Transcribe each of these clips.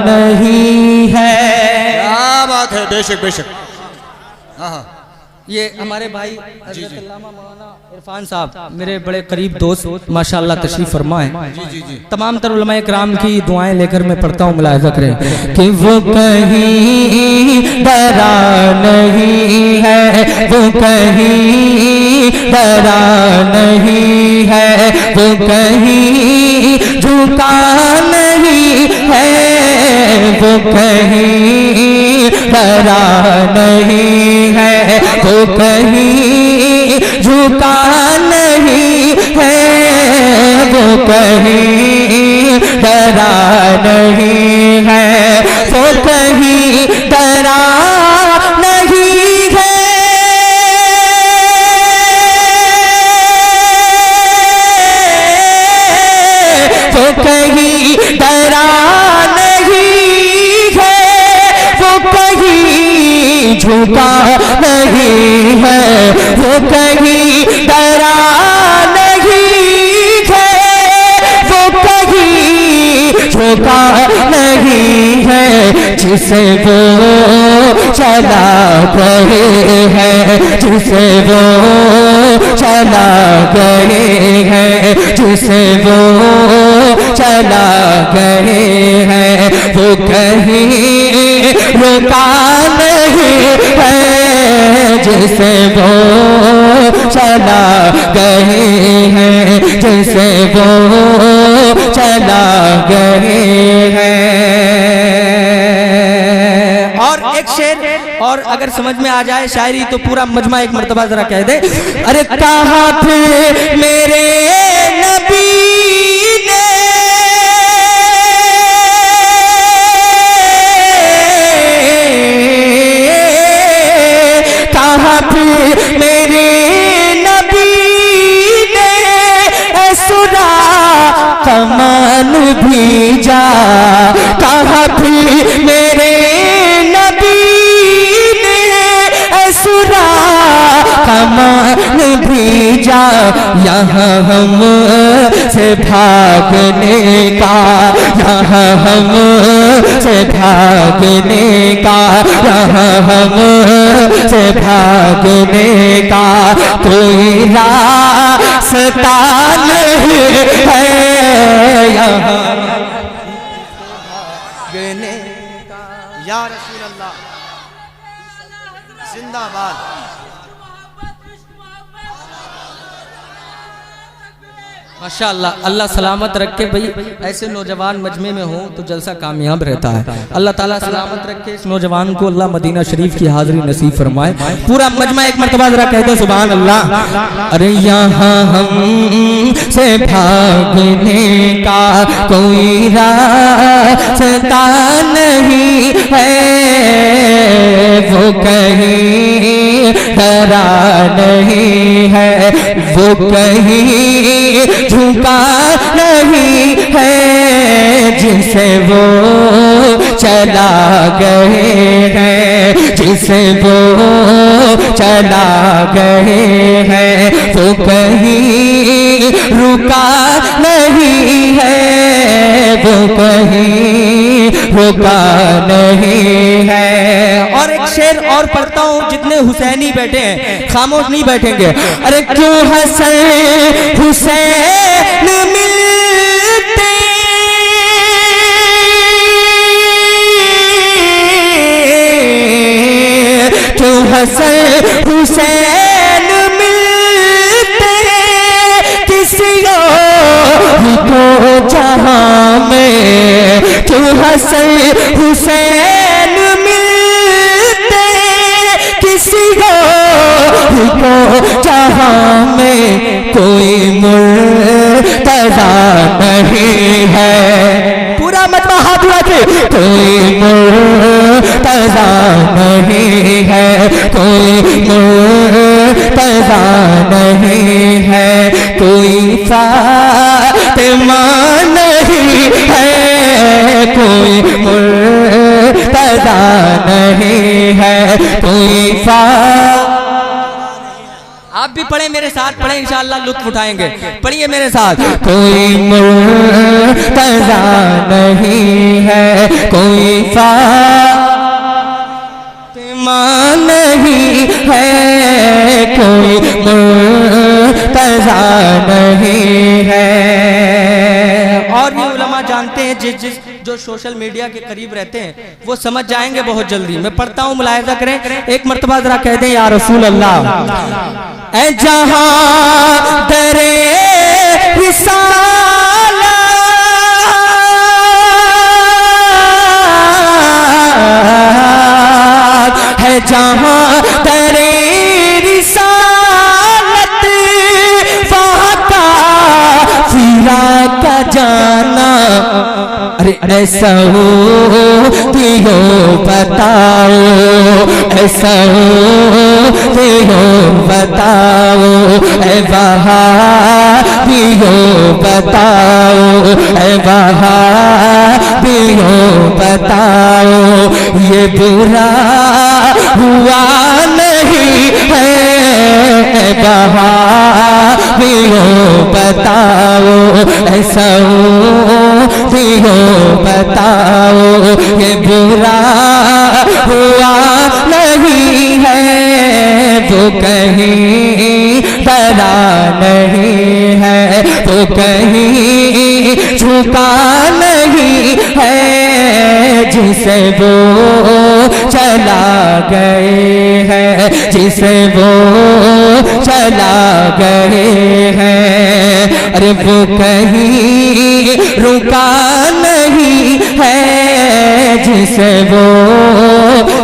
नहीं है। क्या बात है, बेशक बेशक। हाँ हाँ, ये हमारे भाई हज़रत अल्लामा मौलाना इरफान साहब मेरे बड़े करीब दोस्त माशाअल्लाह तशरीफ फरमा है। जी जी जी। तमाम तर उलमाए किराम की दुआएं लेकर मैं पढ़ता हूँ, मुलाहिज़ा करें कि वो कहीं डरा नहीं है, वो कहीं डरा नहीं है, वो कहीं झुका नहीं है, वो कहीं डरा नहीं है, वो कहीं झुका नहीं है, वो कहीं डरा नहीं है, वो कहीं डरा नहीं है, वो कहीं डरा नहीं है, वो कहीं झुका नहीं है, वो कहीं डरा नहीं है, वो कहीं झुका नहीं है, जिसे वो चला गए हैं, जिसे वो चला गए हैं, जिसे वो चला गए हैं, वो कहीं रुका नहीं है, जिसे वो चला गए हैं, जिसे वो चला गए हैं। और एक शेर और अगर समझ में आ जाए शायरी तो पूरा मजमा एक मर्तबा जरा कह दे। अरे कहाँ थे मेरे नबी ने, कहाँ थे मेरे नबी ने सुरा कमान भेजा, कहाँ थे मेरे नबी ने सुरा कमान भेजा, यहाँ हम से भागने का, यहाँ हम से भागने का, यहाँ हम से भागने का कोई रास्ता नहीं है, यहाँ भागने का। या रसूल अल्लाह जिंदाबाद। माशाअल्लाह, अल्लाह सलामत रखे भाई, ऐसे नौजवान मजमे में हो तो जलसा कामयाब रहता है। अल्लाह ताला सलामत रखे इस नौजवान को, अल्लाह मदीना शरीफ की हाजिरी नसीब फरमाए। पूरा मजमा एक मरतबा जरा कह दो सुभान अल्लाह। अरे यहाँ हम से भागने का कोई रास्ता नहीं है, वो कहीं डरा नहीं है, वो कहीं झुका नहीं है, जिसे वो चला गए हैं, जिसे वो चला गए हैं, वो कहीं रुका नहीं है, वो कहीं रुका नहीं है। और एक शेर और पढ़ता हूँ, जितने हुसैनी बैठे हैं खामोश नहीं बैठेंगे। अरे क्यों हसन हुसैन मिलते, क्यों हसन हुसैन मिलते किसी को जहां में, क्यों हसन हुसैन मिलते किसी को जहां में, कोई मुर्तज़ा नहीं है। पूरा मजमा हाथ उठाके, कोई मुर्तज़ा नहीं है, कोई मुर्तज़ा नहीं है, कोई फातिमा नहीं है, कोई मुर्तज़ा नहीं है, कोई आप भी पढ़े मेरे साथ पढ़े, इंशाअल्लाह लुत्फ उठाएंगे। पढ़िए मेरे साथ। कोई मुर्तज़ा नहीं है, कोई फातिमा नहीं है, कोई मुर्तज़ा नहीं है। और भी उलमा जानते हैं, जिस जो सोशल मीडिया के करीब रहते हैं वो समझ जाएंगे बहुत जल्दी। मैं पढ़ता हूँ, मुलाहिजा करें। एक मर्तबा जरा कह दें या रसूल अल्लाह। ऐ जहां दरे रिसालत है, जहां दरे रिसालत वहां का फिरा का जाना। अरे ऐसा हो दियो बताओ, ऐसा हो दियो बताओ, ऐ वहाबियो बताओ, ऐ वहाबियो बताओ, ये बुरा हुआ नहीं है, ऐ वहाबियो बताओ, ऐसा हो दियो बताओ, ये बुरा हुआ नहीं है, वो कहीं डरा नहीं है, वो कहीं झुका नहीं है, जिसे वो चला गए हैं, जिसे वो चला गए हैं। अरे वो कहीं रुका नहीं है, जिसे वो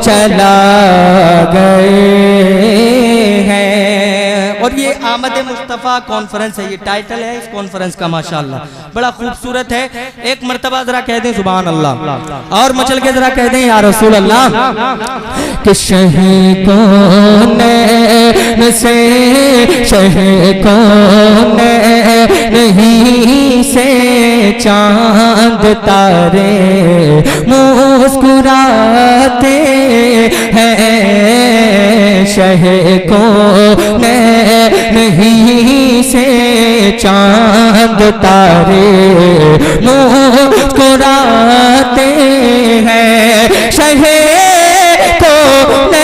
चला गए हैं। और ये आमद मुस्तफ़ा कॉन्फ्रेंस है, ये टाइटल है इस कॉन्फ्रेंस का। माशाअल्लाह बड़ा खूबसूरत है। एक मर्तबा जरा कह दें सुभान अल्लाह, और मचल के जरा कह दें या रसूल अल्लाह। कि शहीदों ने से शहीदों ने नहीं से चांद तारे मुस्कुराते हैं, शहीदों ने नहीं से चांद तारे मुस्कुराते हैं, शहीदों ने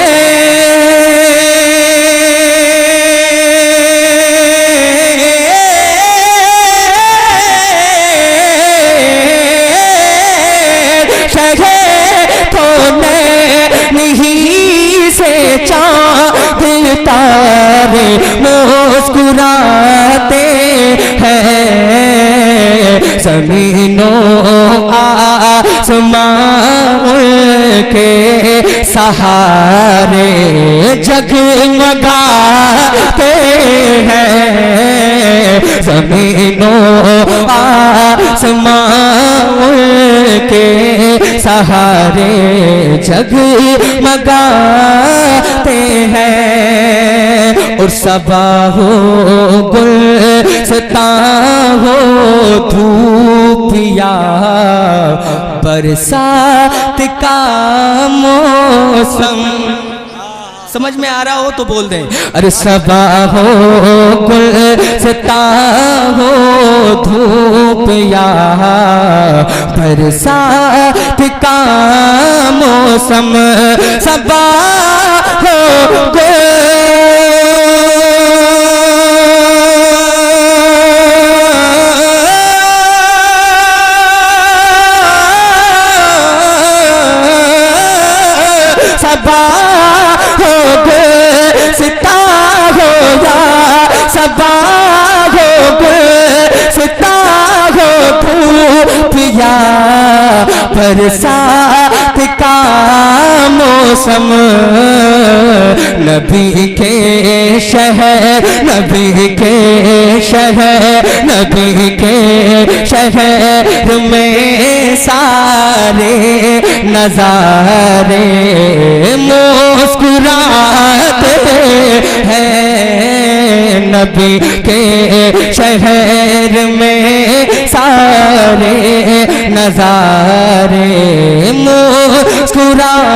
तारे मुस्कुराते हैं, ज़मीनों आसमां के सहारे जगमगाते हैं, ज़मीनों आसमां के सहारे जगमगाते हैं। और सबा हो गुलस्तां हो धूपिया बरसात का मौसम। समझ में आ रहा हो तो बोल दें। अरे सबा हो गुलस्तां हो धूपिया बरसात का मौसम, सबा हो सबा हो सिता हो या सबा हो सिता हो धूपिया बरसात का मौसम। नबी के शहर, नबी के शहर, नबी के शहर में सारे नजारे मुस्कुराते हैं, नबी के शहर में सारे नजारे मुस्कुराते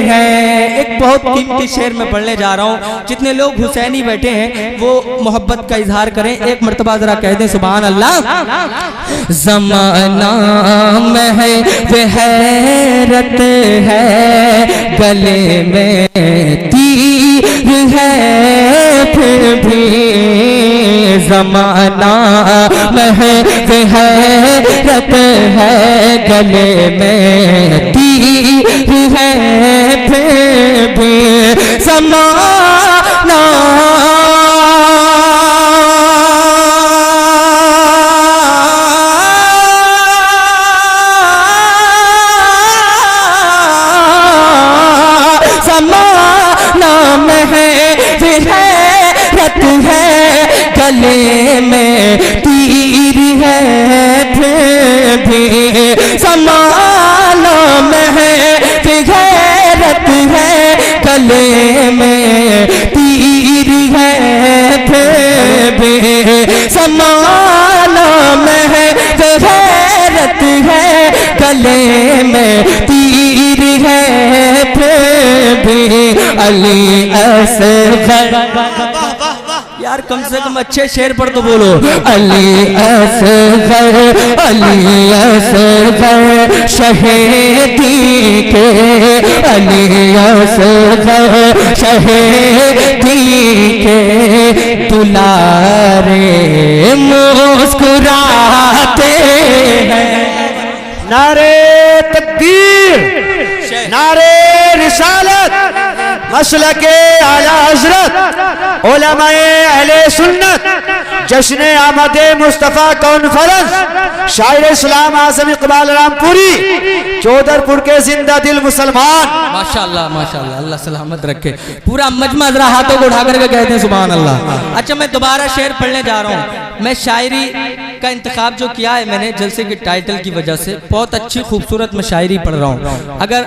हैं। एक बहुत कीमती शेर में पढ़ने जा रहा हूँ। जितने लोग हुसैनी बैठे हैं वो मोहब्बत का इजहार करें। एक मर्तबा जरा कह दें सुभान अल्लाह। ज़माना में है हैरत है, गले में तीर है फिर भी। ज़माना में है हैरत है, गले में तीर है फिर भी। ज़माना गले में तीर है फिर भी। ज़माना में है गैरत है, गले में तीर है फिर भी। ज़माना में है गैरत है, गले में तीर है फिर भी। अली असग़र यार कम से कम अच्छे शेर पर तो बोलो। अली असग़र, अली असग़र शहीदी के, अली असग़र शहीदी के। दुलारे मुस्कुराते हैं। नारे तकबीर, नारे रिसालत, मसलके आला हजरत, उलमाए अहले सुन्नत, जश्न आमद मुस्तफ़ा कॉन्फ्रेंस, शायर इस्लाम आज़म इकबाल रामपुरी, चौधरपुर के जिंदा दिल मुसलमान। माशाल्लाह माशाल्लाह, अल्लाह सलामत रखे। पूरा मजमा जरा हाथों को उठा करके कहते हैं सुभान अल्लाह। अच्छा मैं दोबारा शेर पढ़ने जा रहा हूँ। मैं शायरी का इंतखाब जो किया है मैंने जलसे के टाइटल की वजह से, बहुत अच्छी खूबसूरत मैं शायरी पढ़ रहा हूँ। अगर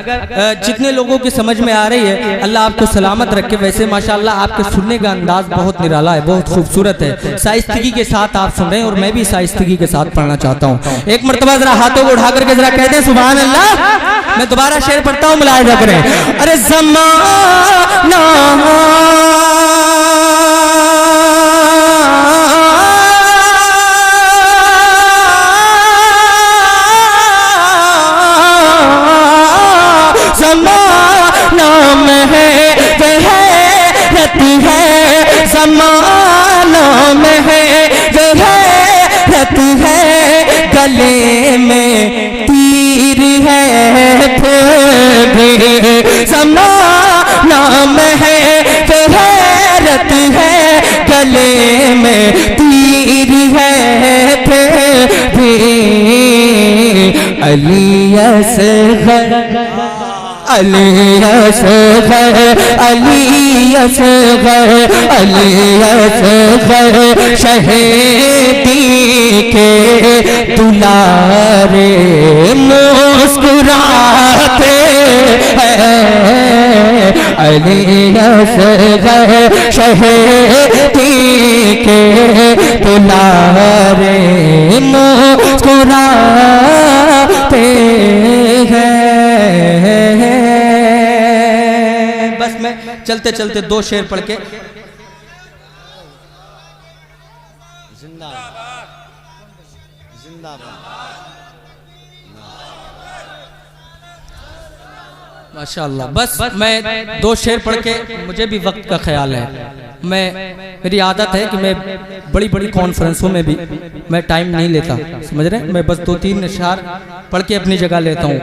जितने लोगों की समझ में आ रही है अल्लाह आपको सलामत रखे। वैसे माशाल्लाह आपके सुनने का अंदाज बहुत निराला है, बहुत खूबसूरत है। शाइस्तगी के साथ आप सुन रहे हैं और मैं भी शाइस्तगी के साथ पढ़ना चाहता हूँ। एक मर्तबा जरा हाथों को उठा करके जरा कहते हैं सुभान अल्लाह। मैं दोबारा शेर पढ़ता हूँ, मुलाहिजा करें। अरे ज़माना में है गैरत है, ज़माना में है गैरत है, गले में तीर है फिर भी। ज़माना में है गैरत है, गले में तीर है फिर भी। अली असग़र, अली असग़र, अली असग़र, अली असग़र शहीदी के। दुलारे मुस्कुराते हैं। अली असग़र शहीदी के, दुलारे मुस्कुराते हैं। बस मैं चलते चलते दो शेर पढ़ के माशाअल्लाह, बस मैं दो शेर पढ़ के, मुझे भी वक्त का ख्याल है। मेरी आदत है कि मैं बड़ी बड़ी कॉन्फ्रेंसों में भी मैं टाइम नहीं लेता, समझ रहे हैं। मैं बस 2-3 अशआर पढ़ के अपनी जगह लेता हूँ।